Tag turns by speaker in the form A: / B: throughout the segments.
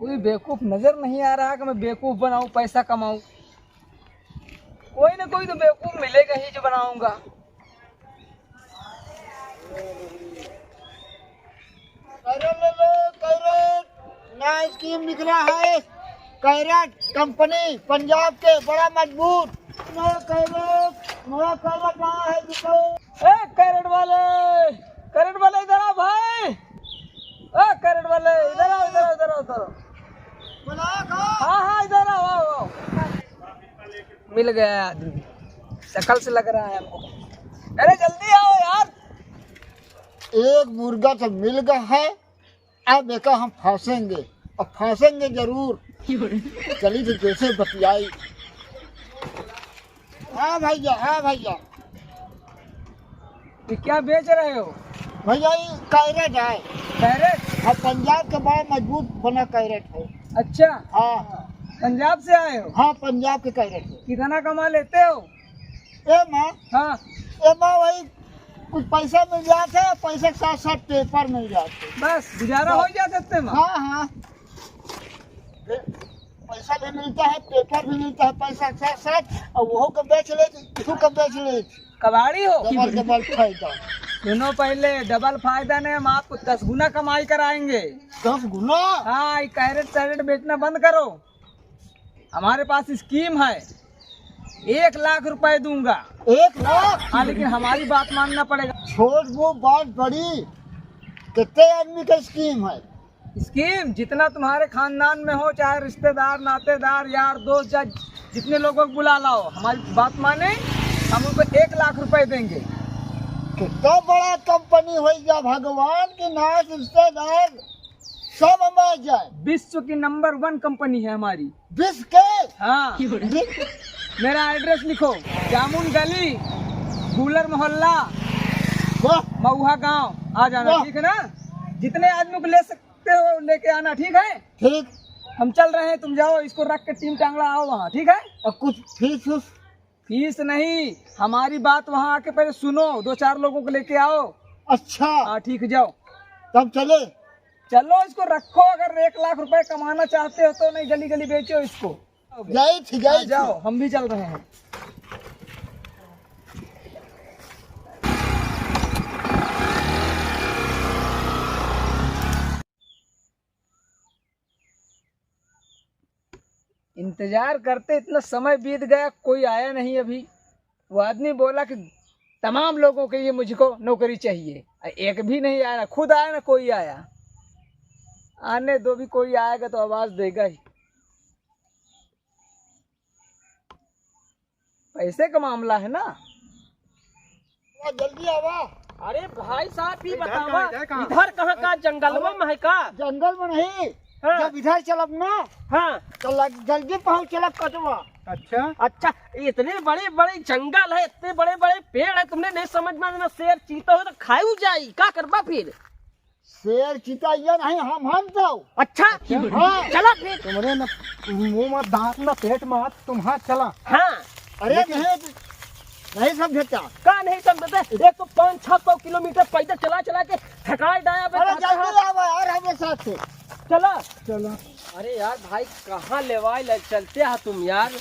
A: कोई बेवकूफ नजर नहीं आ रहा कि मैं बेवकूफ बनाऊं, पैसा कमाऊं। कोई ना कोई तो बेवकूफ मिलेगा ही जो बनाऊंगा।
B: नया स्कीम निकला है, कैरेट कंपनी पंजाब के, बड़ा मजबूत। नया कैरेट आया है जिसको।
A: ए कैरेट वाले इधर आ भाई। कैरेट वाले इधर आओ, इधर आओ। हाँ इधर आओ। मिल गया आदमी, शक्ल से लग रहा है हमको। अरे जल्दी आओ यार।
B: एक मुर्गा तो मिल गया है, अब एक हम फंसेंगे और फंसेंगे जरूर। चली तो जैसे बतियाई। हाँ भैया
A: ये क्या बेच रहे हो?
B: भैया ये कैरेट है।
A: कैरेट?
B: हाँ, पंजाब का बड़ा मजबूत बना कैरेट है।
A: अच्छा,
B: हाँ
A: पंजाब से आए हो?
B: हाँ, पंजाब के कैरेट है।
A: कितना कमा लेते हो?
B: ए माँ वही कुछ पैसा मिल जाता है, पैसे के साथ साथ पेपर मिल जाते।
A: बस गुजारा हो जाता है।
B: हाँ पैसा भी मिलता है, पेपर भी मिलता है, पैसा के साथ साथ। और वो कब बेच ले, तू कब बेच ले।
A: कबाड़ी हो?
B: डबल फायदा।
A: सुनो, पहले डबल फायदा नहीं, हम आपको 10 गुना कमाई कराएंगे।
B: 10 गुना?
A: हाँ, कैरेट बेचना बंद करो। हमारे पास स्कीम है, 1 लाख रुपए दूंगा।
B: 1 लाख?
A: हाँ, लेकिन हमारी बात मानना पड़ेगा।
B: छोड़ वो बात बड़ी, कितने आदमी का स्कीम है?
A: स्कीम जितना तुम्हारे खानदान में हो, चाहे रिश्तेदार, नातेदार, यार दोस्त, या जितने लोगों को बुला लाओ, हमारी बात माने, हम उनको 1 लाख रुपए देंगे।
B: कितना बड़ा कंपनी हो गया, भगवान के नाथ, रिश्तेदार सब हमारे जाए।
A: विश्व की नंबर 1 कंपनी है हमारी।
B: विश्व के?
A: हाँ। मेरा एड्रेस लिखो, जामुन गली, कूलर मोहल्ला, मऊहा गांव। आ जाना, ठीक है ना? जितने आदमी को ले सकते हो लेके आना, ठीक है?
B: ठीक।
A: हम चल रहे हैं, तुम जाओ, इसको रख के टीम टांगड़ा आओ वहाँ, ठीक है?
B: और कुछ फीस
A: नहीं, हमारी बात वहाँ आके पहले सुनो, 2-4 लोगों को लेके आओ।
B: अच्छा
A: हाँ ठीक, जाओ।
B: तब चलो, इसको
A: रखो। अगर 1 लाख रुपए कमाना चाहते हो तो, नहीं गली गली बेचो इसको। जाओ, हम भी चल रहे हैं। इंतजार करते इतना समय बीत गया, कोई आया नहीं अभी। वो आदमी बोला कि तमाम लोगों के लिए मुझको नौकरी चाहिए, एक भी नहीं आया, ना खुद आया ना कोई आया। आने दो, भी कोई आएगा तो आवाज देगा ही। पैसे का मामला है ना।
B: जल्दी आवा।
C: अरे भाई साहब ही बतावा, इधर कहाँ का जंगल में है का?
B: जंगल में नहीं।
C: हाँ।
B: जब इधर चलब ना,
C: हाँ,
B: तो जल्दी पहुँच चलब कटवा।
C: अच्छा, इतने बड़े बड़े जंगल है, इतने बड़े बड़े पेड़ है, तुमने नहीं समझ में आना। शेर चीता हो तो खाऊ जाई, क्या करबा फिर?
B: शेर चीता ये नहीं, हम जाओ।
C: अच्छा
B: हाँ।
C: चला फिर।
B: तुमने न मुंह में दांत न पेट में हाथ, तुम हाथ चला।
C: हाँ।
B: अरे नहीं समझता
C: का नहीं समझते? एक तो 500-600 किलोमीटर पैदल चला के थकाई डाया।
B: जल्दी आवा यार, हमें साथ से
C: चला। अरे यार भाई, कहाँ लेवाई चलते हैं तुम यार?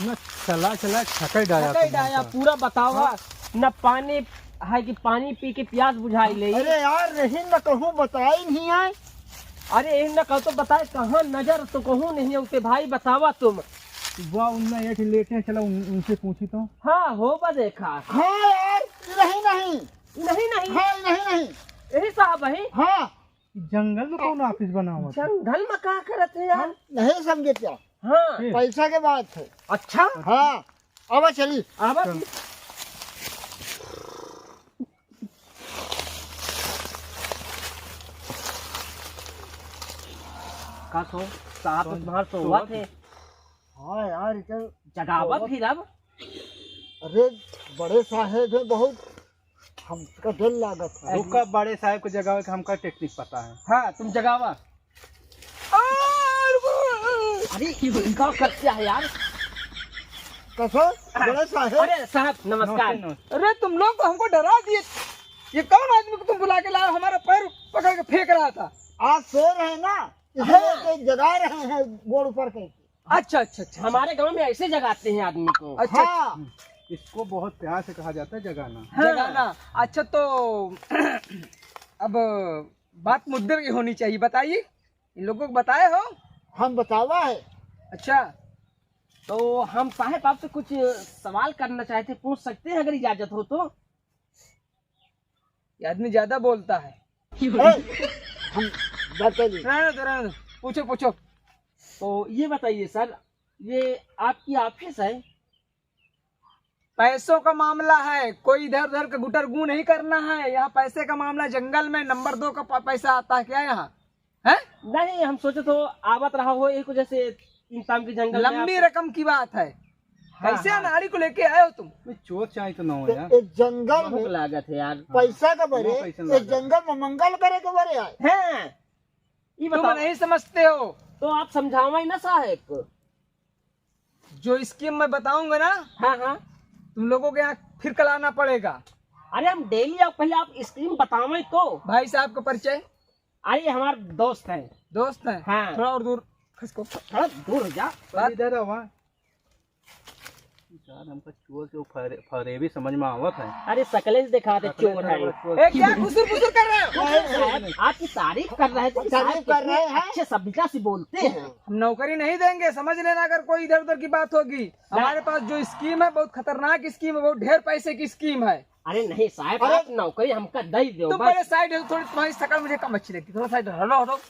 D: चला थकाई
C: डाया पूरा बतावा। न पानी है कि पानी पी के प्यास बुझाई ले।
B: अरे यार नहीं न कहूँ, बताई नहीं है।
C: अरे यही न कहो तो बताए, कहाँ नजर तो कहूँ नहीं होते भाई, बतावा तुम।
D: वाह, उनमें एक लेटे चलो, उनसे पूछी तो।
C: हाँ होगा देखा।
B: हाँ यार, नहीं। हाँ नहीं।
C: यही साहब है।
B: हाँ,
D: जंगल में कौन ऑफिस बना हुआ?
C: जंगल में क्या करते हैं यार?
B: नहीं समझे क्या?
C: हाँ,
B: पैसा के बात है।
C: अच्छा
B: हाँ, अब चली।
C: का सो साहब तुम्हार तो हुआ थे।
B: हाँ यार,
C: जगावा फिर अब।
B: अरे बड़े साहेब है, बहुत हमका डर लागत है।
D: रुका, बड़े साहब को जगावे का हमका टेक्निक पता है।
C: हाँ, तुम जगावा। अरे क्या करते हैं यार?
B: कसो बड़े साहेब।
C: अरे साहब नमस्कार।
A: अरे तुम लोग तो हमको डरा दिए। ये कौन आदमी को तुम बुला के लाए? हमारा पैर पकड़ के फेंक रहा था।
B: आज सो रहे ना, इसलिए जगा रहे हैं बोर्ड ऊपर के।
A: अच्छा अच्छा अच्छा
C: हमारे गांव में ऐसे जगाते हैं आदमी को।
A: अच्छा
B: हाँ
D: इसको बहुत प्यार से कहा जाता है जगाना।
A: जगाना। अच्छा तो अब बात मुद्दे की होनी चाहिए, बताइए। इन लोगों को बताए हो?
B: हम बतावा है।
A: अच्छा
C: तो हम साहब आपसे कुछ सवाल करना चाहते, पूछ सकते हैं अगर इजाजत हो तो?
A: ये आदमी ज्यादा बोलता है।
B: हम बताइए।
A: रहने दो, पूछो पूछो।
C: तो ये बताइए सर, ये आपकी ऑफिस है?
A: पैसों का मामला है, कोई इधर उधर का गुटर गू नहीं करना है। यहाँ पैसे का मामला, जंगल में नंबर 2 का पैसा आता है क्या यहाँ है?
C: नहीं, हम सोचे तो आवत रहा हो एक जैसे इंसान के जंगल में
A: लंबी
C: आप-
A: रकम की बात है।
C: हाँ,
A: कैसे
C: हाँ।
A: अनाड़ी को लेके आए हो तुम?
D: चोर चाहे तो ना हो यार।
B: एक जंगल
C: बहुत
B: में
C: लागत है यार।
B: पैसा का बरे,
D: बहुत पैसा
B: एक
D: लगा।
B: जंगल में मंगल करे के बरे आए।
C: हैं, ये
A: तुम
C: बताओ
A: नहीं समझते हो।
C: तो आप समझावा ही ना साहब।
A: जो स्कीम मैं बताऊंगा ना,
C: हाँ हाँ,
A: तुम लोगों के यहाँ फिर कल आना पड़ेगा।
C: अरे हम डेली आप पहले आप स्कीम बतावे तो।
A: भाई साहब का परिचय?
C: अरे हमारे दोस्त हैं।
A: दोस्त है?
C: हाँ।
A: थोड़ा और दूर खिसको।
C: थोड़ा दूर हो जा।
D: पर इधर आवा यार, हमका चोर के फरेबी समझ में आवत है।
C: अरे सकले से दिखा दे चोर है।
A: ए, क्या खुसुर फुसुर कर रहे हो?
C: साहब आपकी तारीफ कर रहे थे,
B: तारीफ कर रहे हैं।
C: अच्छे सभ्यता से बोलते हैं।
A: हम नौकरी नहीं देंगे, समझ लेना। अगर कोई इधर उधर की बात होगी, हमारे पास जो स्कीम है बहुत खतरनाक स्कीम है, बहुत ढेर पैसे की स्कीम है।
C: अरे नहीं साहब,
B: अरे-
C: आप नौकरी हमका दे दो
A: तुम
C: बस।
A: पहले साइड हो, थोड़ी तुम्हारी शकल मुझे कम अच्छी लगती, थोड़ा साइड हटो हटो।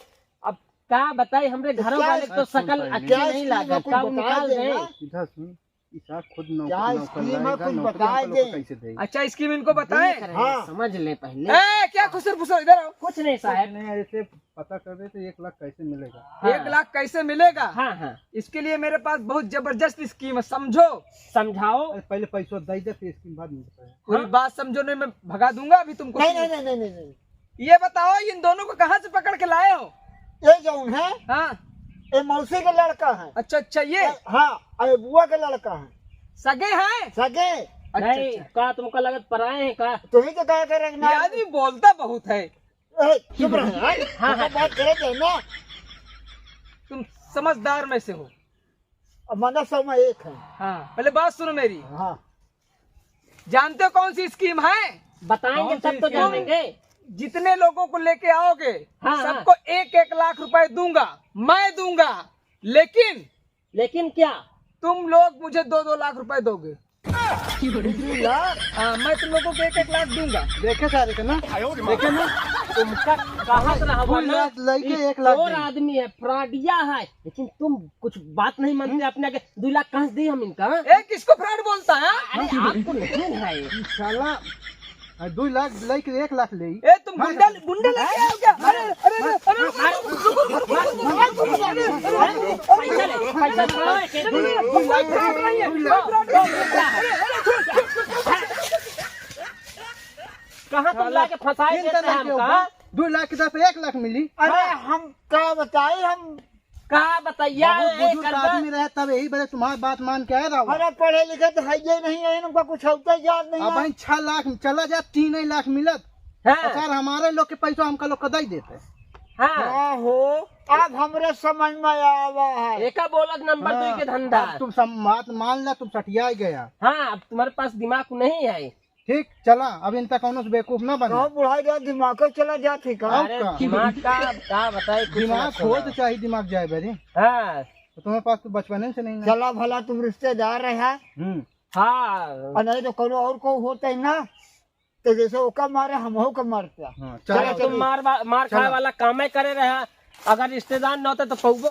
C: अब क्या बताए, हमरे घरों
B: क्या
C: वाले तो
D: सुन
C: शकल
D: पाएंगे?
C: अच्छी
B: क्या
C: नहीं
B: स्कीम
C: लागत,
B: है, कुछ
C: का
B: बता
C: निकाल
B: देना।
C: दें।
D: इधर सुन, इसा खुद
B: क्या
D: नौकर
B: स्कीम है,
D: लाएगा,
B: कुछ
D: नौकरी
B: बता
D: हमको लोग
B: दें।
D: कैसे देगा?
A: अच्छा स्कीम इनको बताएं।
C: देख रहे हैं,
B: हाँ।
C: समझ ले पहले।
A: ए, क्या खुसुर फुसुर, इधर आओ।
C: कुछ नहीं साहब।
D: नहीं ऐसे पता कर दे तो 1 लाख कैसे मिलेगा?
C: हाँ।
A: 1 लाख कैसे मिलेगा?
C: हाँ हाँ,
A: इसके लिए मेरे पास बहुत जबरदस्त स्कीम है, समझो।
C: समझाओ।
D: अरे पहले पैसा दे दे फिर इसके बाद मिलता है।
A: पूरी बात समझो, नहीं मैं भगा दूंगा अभी तुमको।
B: नहीं नहीं नहीं नहीं नहीं नहीं।
A: ये बताओ, इन दोनों को कहाँ से पकड़ के लाए हो?
B: ये जौन है,
A: हाँ
B: ये मौसी का लड़का है।
A: अच्छा अच्छा, ये
B: हाँ, अरे बुआ का लड़का है।
A: सगे हैं?
B: सगे
A: अच्छा
C: नहीं,
A: अच्छा।
C: का तुमको लगत पराए हैं का?
B: तुम्ही तो क्या कर
A: ये आदमी बोलता बहुत है,
B: चुप रहे।
C: हाँ, हाँ।
B: बात करे थे ना,
A: तुम समझदार में से हो।
B: मना समय एक है।
A: हाँ पहले बात सुनो मेरी।
B: हाँ
A: जानते हो कौन सी स्कीम है?
C: बताएंगे
D: कौन
C: तब
D: सी
C: तो
D: स्कीम?
C: जानेंगे।
A: जितने लोगों को लेके आओगे
C: हाँ,
A: सबको 1-1 लाख रुपए दूंगा, मैं दूंगा। लेकिन
C: लेकिन क्या?
A: तुम लोग मुझे 2-2 लाख रुपए दोगे। हाँ, मैं तुम लोगों को 1-1 लाख दूंगा।
D: देखे सारे का ना, देखे ना,
C: तुमका कहा रहा
D: दो लाख लइके 1 लाख
C: और
D: देंगे।
C: आदमी है, फ्रॉडिया है, लेकिन तुम कुछ बात नहीं मानते अपने के। 2 लाख कहाँ से दी हम इनका?
A: ए, किसको फ्रॉड बोलता है?
C: अरे आपको नहीं है।
D: साला 2 लाख लइके 1 लाख ले।
A: ए, तुम गुंडा गुंडा लेके आओ क्या? अरे अरे अरे, अरे
C: पैसा ले, पैसा छुड़ाओ के। कहाँ तुम लाके फंसाए देते हैं हमका?
D: 2 लाख की तरफ 1 लाख मिली।
B: अरे हम क्या बताए, हम
C: कहा बताइया
D: बहुत
C: ए,
D: बुजुर्ग
C: करदा।
D: आदमी रहे तब यही बड़े तुम्हारी बात मान के आए रहा।
B: हमारा पढ़े लिखे तो है ही नहीं है, इनका कुछ होता याद नहीं
D: अब
B: है।
D: भाई 6 लाख चला जा 3 लाख मिलत।
C: हाँ,
D: सर हमारे लोग के पैसा हमका लोग कदाई देते।
C: हाँ।
B: हाँ हो, अब हमरे समझ में आवा है।
C: एका बोलत नंबर 2 के धंधा।
D: अब तुम बात मान ला, तुम सटिया गया।
C: हाँ, अब तुम्हारे पास दिमाग नहीं है।
D: ठीक चला, अब इन तक कौनो से बेवकूफ ना बना।
B: कहाँ बुढ़ाई गया, दिमाग चला जाती का।
D: अब
C: अरे
D: का?
C: दिमाग का क्या बताए, कुछ
D: दिमाग
C: मत
D: हो
C: सुनाओ।
D: तो चाहिए, दिमाग जाए बरी।
C: हाँ
D: तो तुम्हारे पास तो बचपन से नहीं ना।
B: चला भला तुम रिश्तेदार रहा,
C: हाँ,
B: और नहीं तो कोनो और को होता है ना, तो जैसे ओका मारे हम का मारते।
D: हाँ,
C: चलो
D: चलो
C: तुम मार खाए
D: चलो।
C: वाला काम करे रहा। अगर रिश्तेदार न होते तो पौगो